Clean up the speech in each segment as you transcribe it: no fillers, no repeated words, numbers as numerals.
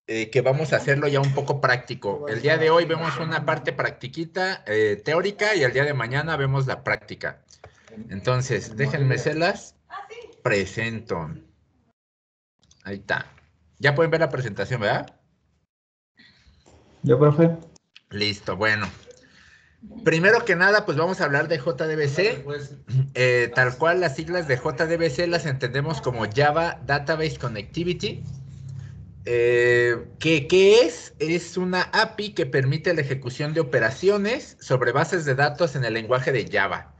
que vamos a hacerlo ya un poco práctico. El día de hoy vemos una parte practiquita, teórica, y el día de mañana vemos la práctica. Entonces, déjenme se las presento. Ahí está. Ya pueden ver la presentación, ¿verdad? Yo, profe. Listo, bueno. Primero que nada, pues vamos a hablar de JDBC. Tal cual las siglas de JDBC las entendemos como Java Database Connectivity. ¿Qué es? Es una API que permite la ejecución de operaciones sobre bases de datos en el lenguaje de Java.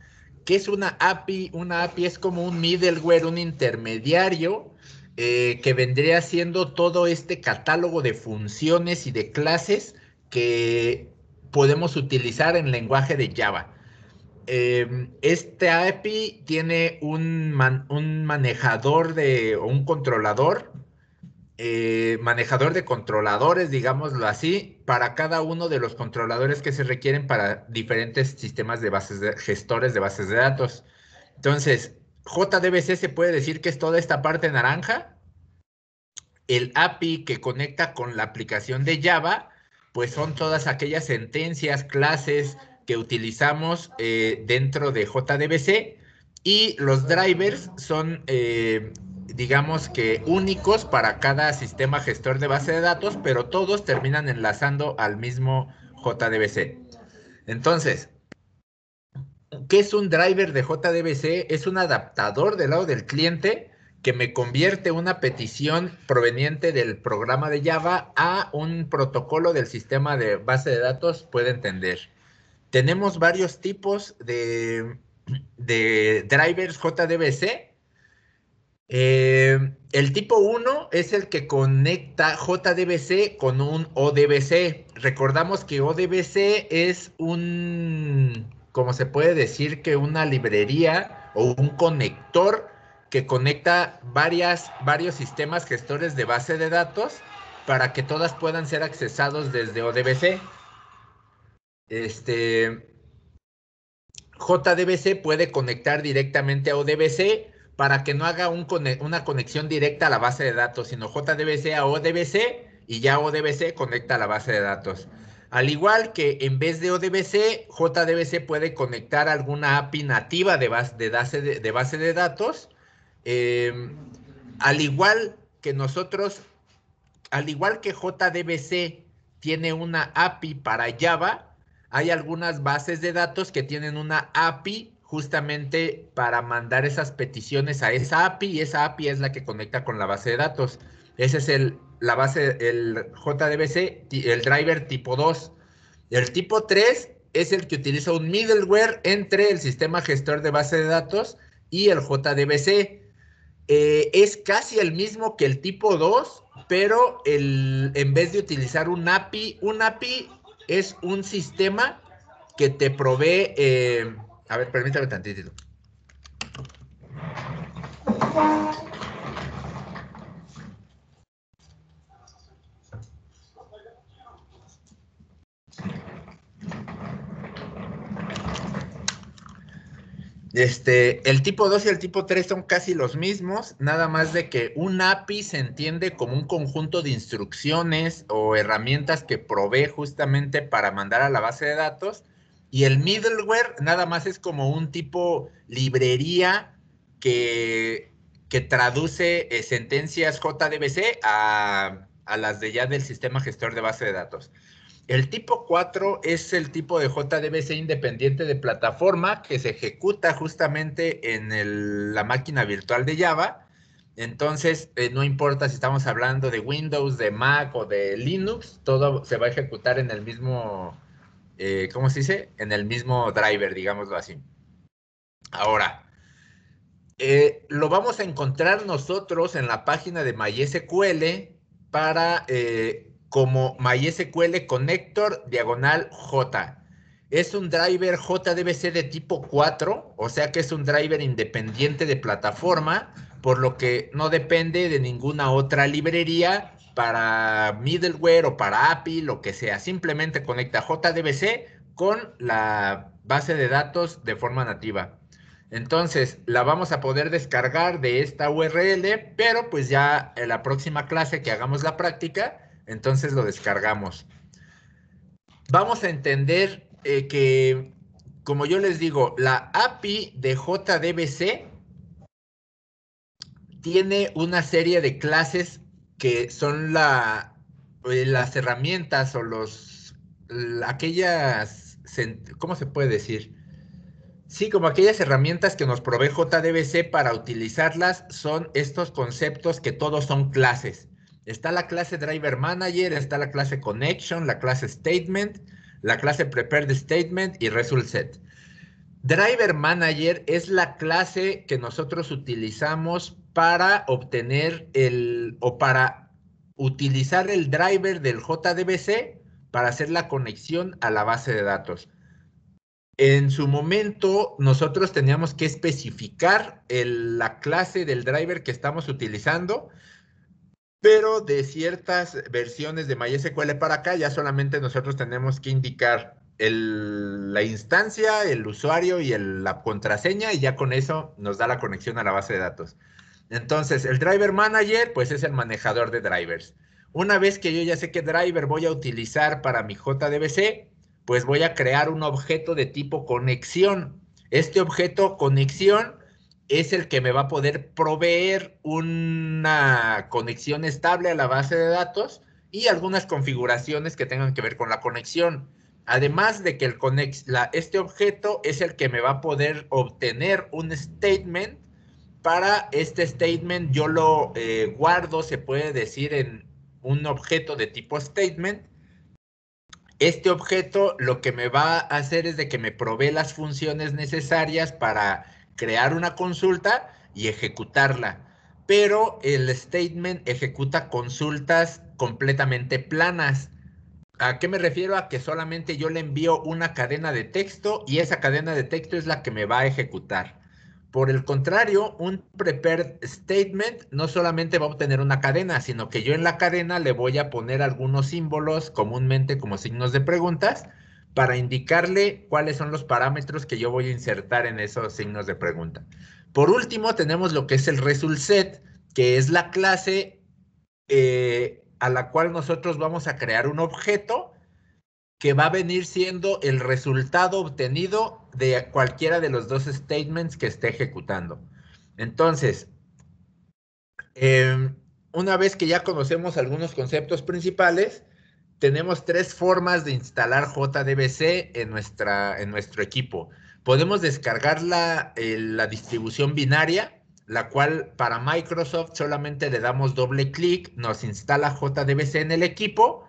¿Qué es una API? Una API es como un middleware, un intermediario que vendría siendo todo este catálogo de funciones y de clases que podemos utilizar en lenguaje de Java. Este API tiene un manejador o un controlador, manejador de controladores, digámoslo así, para cada uno de los controladores que se requieren para diferentes sistemas de gestores de bases de datos. Entonces, JDBC se puede decir que es toda esta parte naranja. El API que conecta con la aplicación de Java, pues son todas aquellas sentencias, clases que utilizamos dentro de JDBC, y los drivers son, digamos que únicos para cada sistema gestor de base de datos, pero todos terminan enlazando al mismo JDBC. Entonces, ¿qué es un driver de JDBC? Es un adaptador del lado del cliente que me convierte una petición proveniente del programa de Java a un protocolo del sistema de base de datos puede entender. Tenemos varios tipos de drivers JDBC. El tipo 1 es el que conecta JDBC con un ODBC. Recordamos que ODBC es como se puede decir, que una librería o un conector que conecta varios sistemas gestores de base de datos para que todas puedan ser accesados desde ODBC. JDBC puede conectar directamente a ODBC para que no haga una conexión directa a la base de datos, sino JDBC a ODBC y ya ODBC conecta a la base de datos. Al igual que en vez de ODBC, JDBC puede conectar alguna API nativa de base de datos. Al igual que nosotros, al igual que JDBC tiene una API para Java, hay algunas bases de datos que tienen una API justamente para mandar esas peticiones a esa API, y esa API es la que conecta con la base de datos. Ese es el JDBC, el driver tipo 2. El tipo 3 es el que utiliza un middleware entre el sistema gestor de base de datos y el JDBC. Es casi el mismo que el tipo 2, pero en vez de utilizar un API es un sistema que te provee... a ver, permítame tantito. El tipo 2 y el tipo 3 son casi los mismos, nada más de que un API se entiende como un conjunto de instrucciones o herramientas que provee justamente para mandar a la base de datos, y el middleware nada más es como un tipo librería que traduce sentencias JDBC a las de ya del sistema gestor de base de datos. El tipo 4 es el tipo de JDBC independiente de plataforma que se ejecuta justamente en la máquina virtual de Java. Entonces, no importa si estamos hablando de Windows, de Mac o de Linux, todo se va a ejecutar en el mismo, ¿cómo se dice? En el mismo driver, digámoslo así. Ahora, lo vamos a encontrar nosotros en la página de MySQL como MySQL Connector /J. Es un driver JDBC de tipo 4, o sea que es un driver independiente de plataforma, por lo que no depende de ninguna otra librería para middleware o para API, lo que sea. Simplemente conecta JDBC con la base de datos de forma nativa. Entonces, la vamos a poder descargar de esta URL, pero pues ya en la próxima clase que hagamos la práctica, Entonces lo descargamos. Vamos a entender que, como yo les digo, la API de JDBC tiene una serie de clases que son las herramientas o aquellas, ¿cómo se puede decir? Sí, como aquellas herramientas que nos provee JDBC para utilizarlas son estos conceptos que todos son clases. Está la clase Driver Manager, está la clase Connection, la clase Statement, la clase Prepared Statement y Result Set. Driver Manager es la clase que nosotros utilizamos para obtener para utilizar el driver del JDBC para hacer la conexión a la base de datos. En su momento, nosotros teníamos que especificar la clase del driver que estamos utilizando, pero de ciertas versiones de MySQL para acá, ya solamente nosotros tenemos que indicar la instancia, el usuario y la contraseña, y ya con eso nos da la conexión a la base de datos. Entonces, el Driver Manager, pues es el manejador de drivers. Una vez que yo ya sé qué driver voy a utilizar para mi JDBC, pues voy a crear un objeto de tipo conexión. Este objeto conexión es el que me va a poder proveer una conexión estable a la base de datos y algunas configuraciones que tengan que ver con la conexión. Además de que este objeto es el que me va a poder obtener un statement. Para este statement yo lo guardo, se puede decir, en un objeto de tipo statement. Este objeto lo que me va a hacer es de que me provee las funciones necesarias para crear una consulta y ejecutarla. Pero el statement ejecuta consultas completamente planas. ¿A qué me refiero? A que solamente yo le envío una cadena de texto y esa cadena de texto es la que me va a ejecutar. Por el contrario, un prepared statement no solamente va a obtener una cadena, sino que yo en la cadena le voy a poner algunos símbolos, comúnmente como signos de preguntas, para indicarle cuáles son los parámetros que yo voy a insertar en esos signos de pregunta. Por último, tenemos lo que es el result set, que es la clase a la cual nosotros vamos a crear un objeto que va a venir siendo el resultado obtenido de cualquiera de los dos statements que esté ejecutando. Entonces, una vez que ya conocemos algunos conceptos principales, tenemos tres formas de instalar JDBC en nuestro equipo. Podemos descargar la distribución binaria, la cual para Microsoft solamente le damos doble clic, nos instala JDBC en el equipo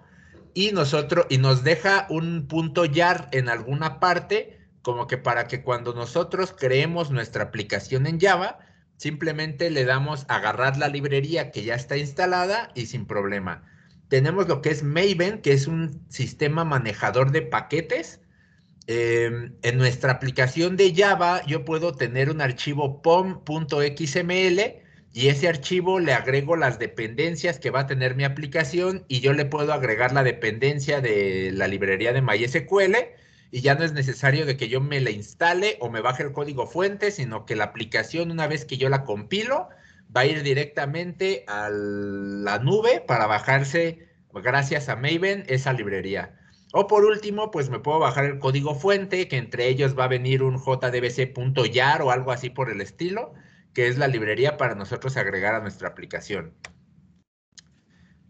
y nos deja un .jar en alguna parte, como que para que cuando nosotros creemos nuestra aplicación en Java, simplemente le damos a agarrar la librería que ya está instalada y sin problema. Tenemos lo que es Maven, que es un sistema manejador de paquetes. En nuestra aplicación de Java, yo puedo tener un archivo pom.xml y ese archivo le agrego las dependencias que va a tener mi aplicación y yo le puedo agregar la dependencia de la librería de MySQL y ya no es necesario de que yo me la instale o me baje el código fuente, sino que la aplicación, una vez que yo la compilo, va a ir directamente a la nube para bajarse, gracias a Maven, esa librería. O por último, pues me puedo bajar el código fuente, que entre ellos va a venir un jdbc.jar o algo así por el estilo, que es la librería para nosotros agregar a nuestra aplicación.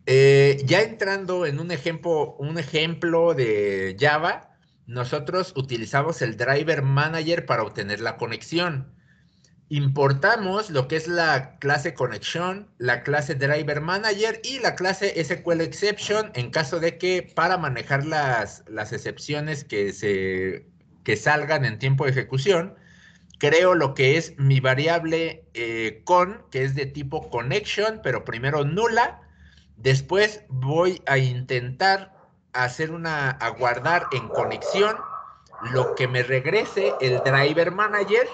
Ya entrando en un ejemplo de Java, nosotros utilizamos el Driver Manager para obtener la conexión. Importamos lo que es la clase Connection, la clase Driver Manager y la clase SQL Exception en caso de que para manejar las excepciones que salgan en tiempo de ejecución, creo lo que es mi variable con, que es de tipo connection, pero primero nula. Después voy a intentar a guardar en conexión lo que me regrese el Driver Manager.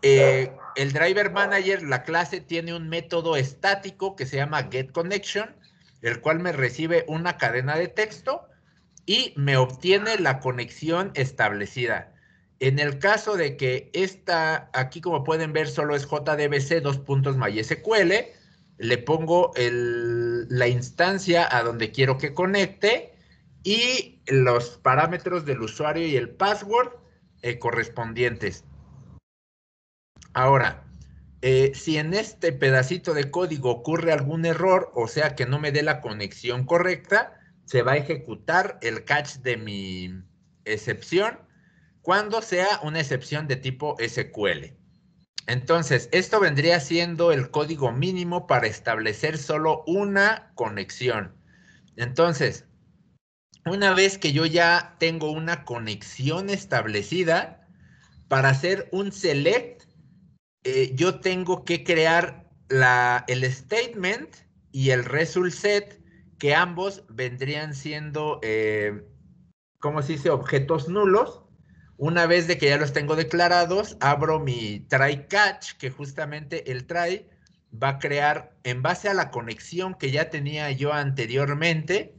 El Driver Manager, la clase, tiene un método estático que se llama getConnection, el cual me recibe una cadena de texto y me obtiene la conexión establecida. En el caso de que aquí como pueden ver, solo es JDBC, MySQL, le pongo la instancia a donde quiero que conecte y los parámetros del usuario y el password correspondientes. Ahora, si en este pedacito de código ocurre algún error, o sea que no me dé la conexión correcta, se va a ejecutar el catch de mi excepción cuando sea una excepción de tipo SQL. Entonces, esto vendría siendo el código mínimo para establecer solo una conexión. Entonces, una vez que yo ya tengo una conexión establecida, para hacer un select, yo tengo que crear el statement y el result set, que ambos vendrían siendo, ¿cómo se dice? Objetos nulos. Una vez de que ya los tengo declarados, abro mi try catch, que justamente el try va a crear, en base a la conexión que ya tenía yo anteriormente,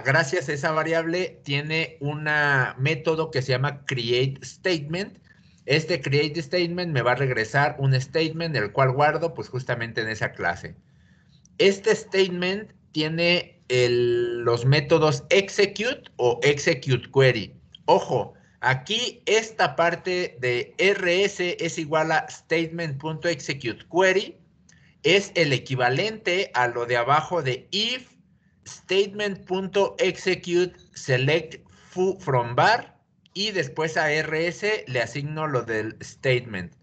gracias a esa variable, tiene un método que se llama createStatement. Este createStatement me va a regresar un statement, el cual guardo pues justamente en esa clase. Este statement tiene los métodos execute o executeQuery. Ojo, aquí esta parte de rs es igual a statement.executeQuery, es el equivalente a lo de abajo de if statement.execute select foo from var, y después a rs le asigno lo del statement.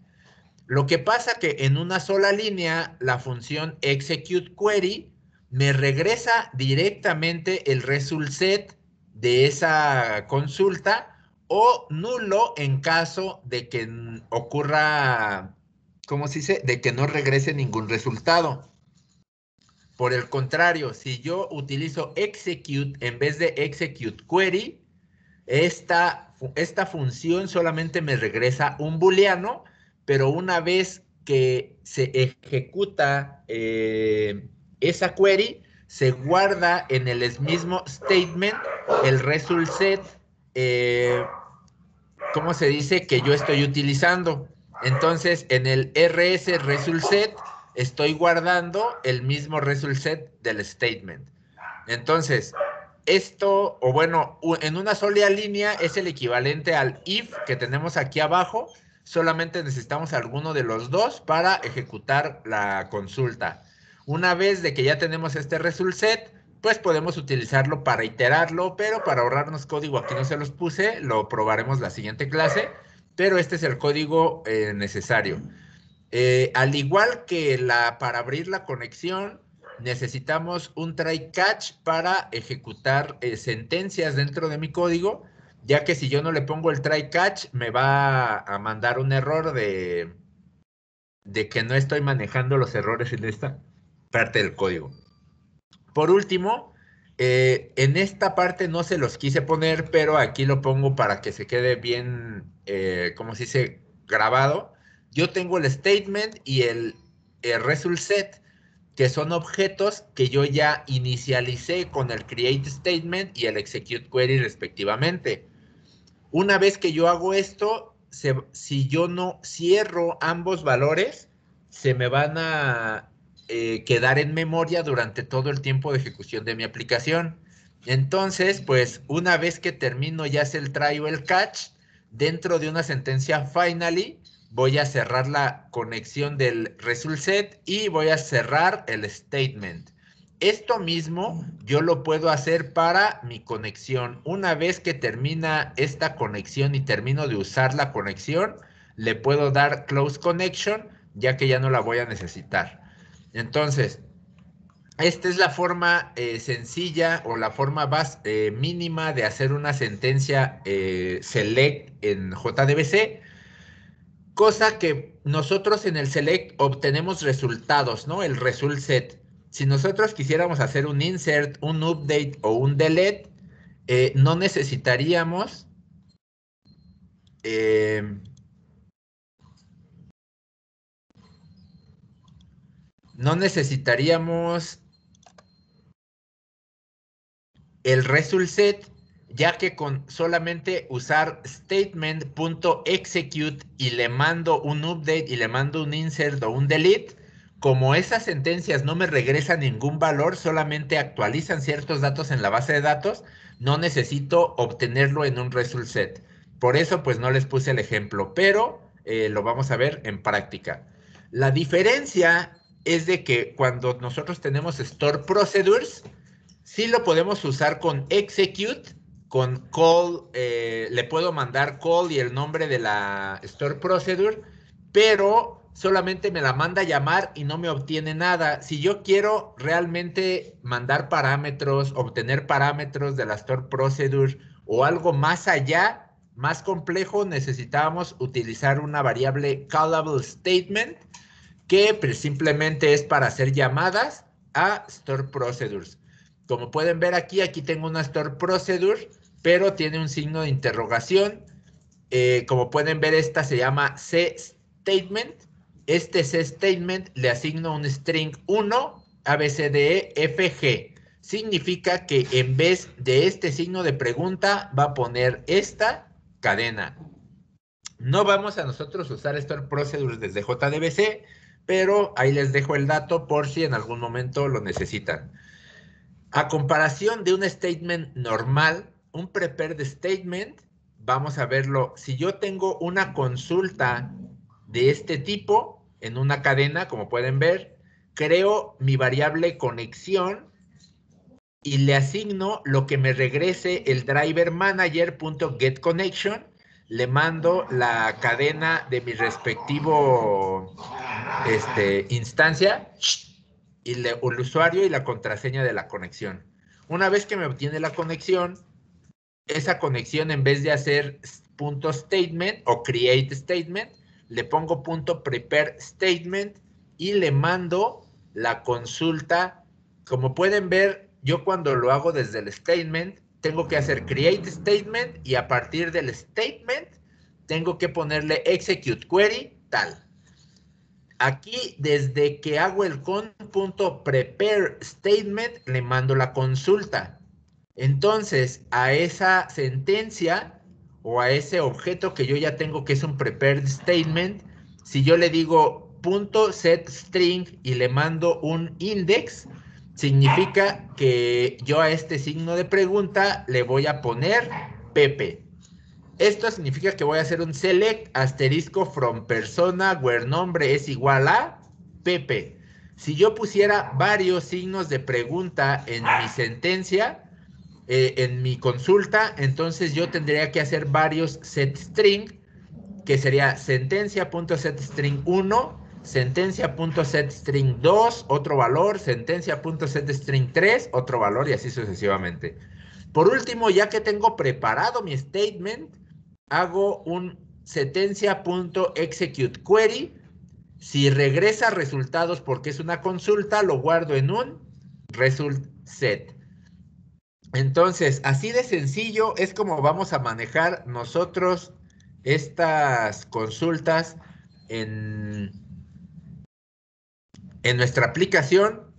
Lo que pasa que en una sola línea, la función executeQuery me regresa directamente el result set de esa consulta, o nulo en caso de que ocurra, ¿cómo se dice? De que no regrese ningún resultado. Por el contrario, si yo utilizo execute en vez de executeQuery, esta función solamente me regresa un booleano, pero una vez que se ejecuta esa query, se guarda en el mismo statement el result set, ¿cómo se dice? Que yo estoy utilizando. Entonces, en el rs result set estoy guardando el mismo result set del statement. Entonces, esto, o bueno, en una sola línea es el equivalente al if que tenemos aquí abajo. Solamente necesitamos alguno de los dos para ejecutar la consulta. Una vez de que ya tenemos este result set, pues podemos utilizarlo para iterarlo, pero para ahorrarnos código aquí no se los puse, lo probaremos la siguiente clase, pero este es el código necesario. Al igual que para abrir la conexión, necesitamos un try catch para ejecutar sentencias dentro de mi código, ya que si yo no le pongo el try catch, me va a mandar un error de que no estoy manejando los errores en esta parte del código. Por último, en esta parte no se los quise poner, pero aquí lo pongo para que se quede bien, ¿cómo se dice? Grabado. Yo tengo el statement y el result set, que son objetos que yo ya inicialicé con el create statement y el execute query respectivamente. Una vez que yo hago esto, si yo no cierro ambos valores, se me van a quedar en memoria durante todo el tiempo de ejecución de mi aplicación. Entonces, pues una vez que termino ya sea el try o el catch, dentro de una sentencia finally, voy a cerrar la conexión del result set y voy a cerrar el statement. Esto mismo yo lo puedo hacer para mi conexión. Una vez que termina esta conexión y termino de usar la conexión, le puedo dar close connection, ya que ya no la voy a necesitar. Entonces, esta es la forma sencilla o la forma mínima de hacer una sentencia select en JDBC, cosa que nosotros en el select obtenemos resultados, ¿no? El result set. Si nosotros quisiéramos hacer un insert, un update o un delete, no necesitaríamos el result set, ya que con solamente usar statement.execute y le mando un update y le mando un insert o un delete, Como esas sentencias no me regresan ningún valor, solamente actualizan ciertos datos en la base de datos, no necesito obtenerlo en un result set. Por eso, pues no les puse el ejemplo, pero lo vamos a ver en práctica. La diferencia es de que cuando nosotros tenemos store procedures, sí lo podemos usar con execute, con call, le puedo mandar call y el nombre de la store procedure, pero solamente me la manda a llamar y no me obtiene nada. Si yo quiero realmente mandar parámetros, obtener parámetros de la store procedure o algo más allá, más complejo, necesitamos utilizar una variable callable statement que pues, simplemente es para hacer llamadas a store procedures. Como pueden ver aquí, aquí tengo una store procedure, pero tiene un signo de interrogación. Como pueden ver, esta se llama cStatement. Este cStatement le asigno un string 1, ABCDEFG. Significa que en vez de este signo de pregunta, va a poner esta cadena. No vamos a nosotros usar store procedures desde JDBC, pero ahí les dejo el dato por si en algún momento lo necesitan. A comparación de un statement normal, un prepared statement, vamos a verlo. Si yo tengo una consulta de este tipo en una cadena, como pueden ver, creo mi variable conexión y le asigno lo que me regrese el driver manager.getConnection. Le mando la cadena de mi respectivo instancia y el usuario y la contraseña de la conexión. Una vez que me obtiene la conexión, esa conexión en vez de hacer .statement o create statement, le pongo .prepare statement y le mando la consulta. Como pueden ver, yo cuando lo hago desde el statement, tengo que hacer create statement y a partir del statement tengo que ponerle execute query tal. Aquí, desde que hago el con.prepare statement, le mando la consulta. Entonces, a esa sentencia o a ese objeto que yo ya tengo, que es un prepared statement, si yo le digo .setString y le mando un index, significa que yo a este signo de pregunta le voy a poner Pepe. Esto significa que voy a hacer un select asterisco from persona where nombre es igual a Pepe. Si yo pusiera varios signos de pregunta en mi sentencia, en mi consulta, entonces yo tendría que hacer varios setString, que sería sentencia.setString 1, sentencia.setString 2, otro valor, sentencia.setString 3, otro valor y así sucesivamente. Por último, ya que tengo preparado mi statement, hago un sentencia.executeQuery. Si regresa resultados porque es una consulta, lo guardo en un result set. Entonces, así de sencillo es como vamos a manejar nosotros estas consultas en nuestra aplicación.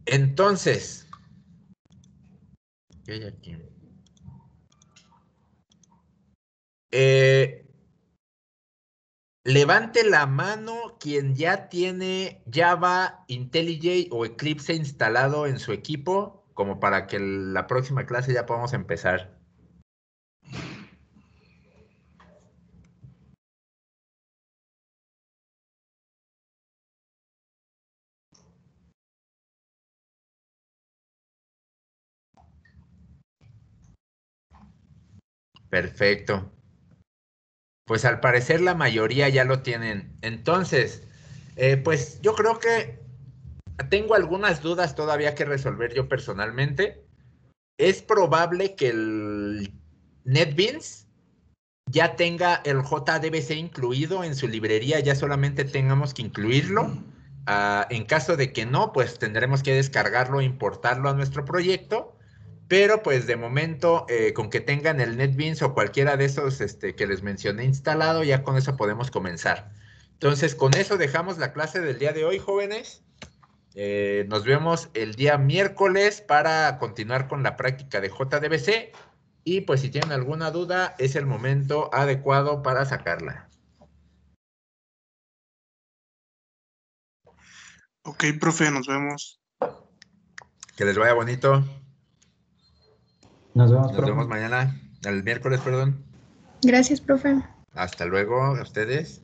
Entonces, ¿qué hay aquí? Levante la mano quien ya tiene Java, IntelliJ o Eclipse instalado en su equipo, como para que la próxima clase ya podamos empezar. Perfecto. Pues al parecer la mayoría ya lo tienen. Entonces, pues yo creo que tengo algunas dudas todavía que resolver yo personalmente. Es probable que el NetBeans ya tenga el JDBC incluido en su librería, ya solamente tengamos que incluirlo. En caso de que no, pues tendremos que descargarlo e importarlo a nuestro proyecto. Pero pues de momento, con que tengan el NetBeans o cualquiera de esos que les mencioné instalado, ya con eso podemos comenzar. Entonces, con eso dejamos la clase del día de hoy, jóvenes. Nos vemos el día miércoles para continuar con la práctica de JDBC. Y pues si tienen alguna duda, es el momento adecuado para sacarla. Ok, profe, nos vemos. Que les vaya bonito. Nos vemos, Nos profe. vemos mañana, el miércoles, perdón. Gracias, profe. Hasta luego, a ustedes.